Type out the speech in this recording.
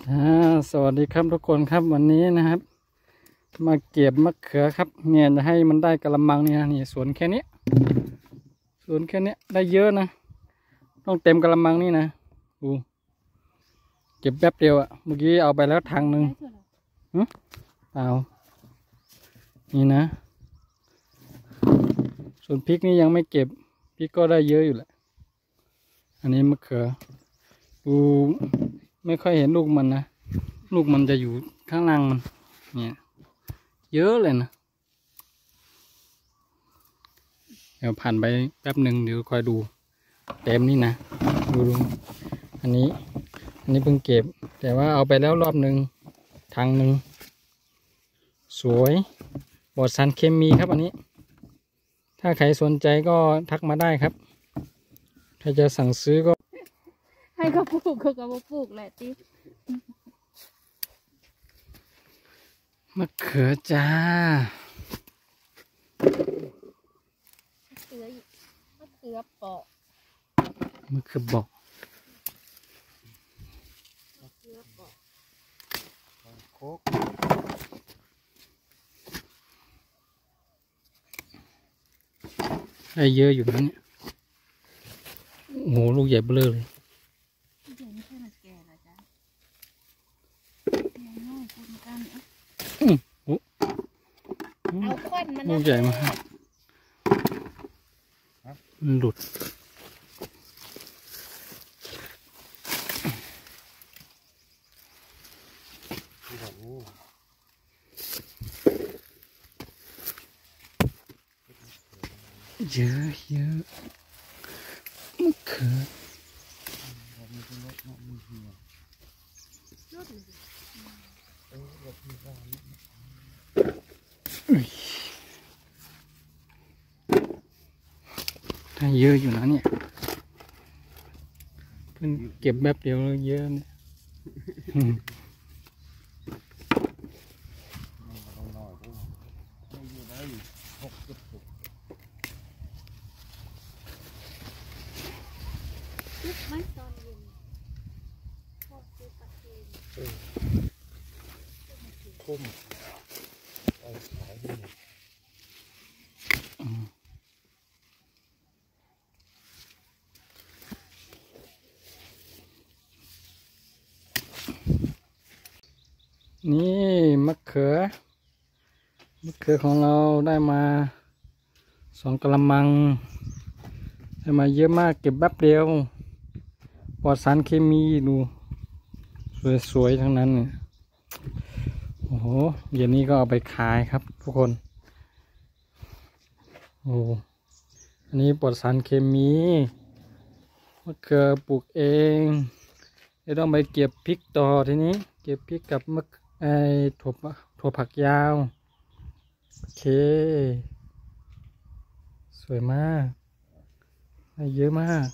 สวัสดีครับทุกคนครับวันนี้นะครับมาเก็บมะเขือครับเนี่ยจะให้มันได้กะละมังเนี่ยนี่สวนแค่นี้ได้เยอะนะต้องเต็มกะละมังนี่นะดูเก็บแป๊บเดียวอะเมื่อกี้เอาไปแล้วถังหนึ่งเปล่านี่นะส่วนพริกนี่ยังไม่เก็บพริกก็ได้เยอะอยู่แหละอันนี้มะเขือดูไม่ค่อยเห็นลูกมันนะลูกมันจะอยู่ข้างล่างมันเนี่ยเยอะเลยนะเดี๋ยวผ่านไปแป๊บหนึ่งเดี๋ยวคอยดูเต็มนี่นะดูอันนี้เพิ่งเก็บแต่ว่าเอาไปแล้วรอบหนึ่งถังหนึ่งสวยปลอดสารเคมีครับอันนี้ถ้าใครสนใจก็ทักมาได้ครับถ้าจะสั่งซื้อก็ให้เขาปลูกเขาก็ปลูกแหละที่มะเขือจ้ามะเขือเปาะมะเขือบอกโคกได้เยอะอยู่นะเนี่ยโอ้โหลูกใหญ่เบ้อเลยเอาควันมันลูกใหญ่มากมันหลุดเยอะมะเขือถ้าเยอะอยู่นะเนี่ยเพิ่งเก็บแบบเดียวเยอะเนี่ยทุ่มนี่มะเขือของเราได้มา2กะละมังได้มาเยอะมากเก็บแป๊บเดียวปลอดสารเคมีดูสวยๆทั้งนั้นเนี่ยโอ้โหเย็นนี้ก็เอาไปขายครับทุกคนโอ้อันนี้ปลอดสารเคมีมะเขือปลูกเองจะต้องไปเก็บพริกต่อทีนี้เก็บพริกกับถั่วผักยาวโอเคสวยมากได้เยอะมาก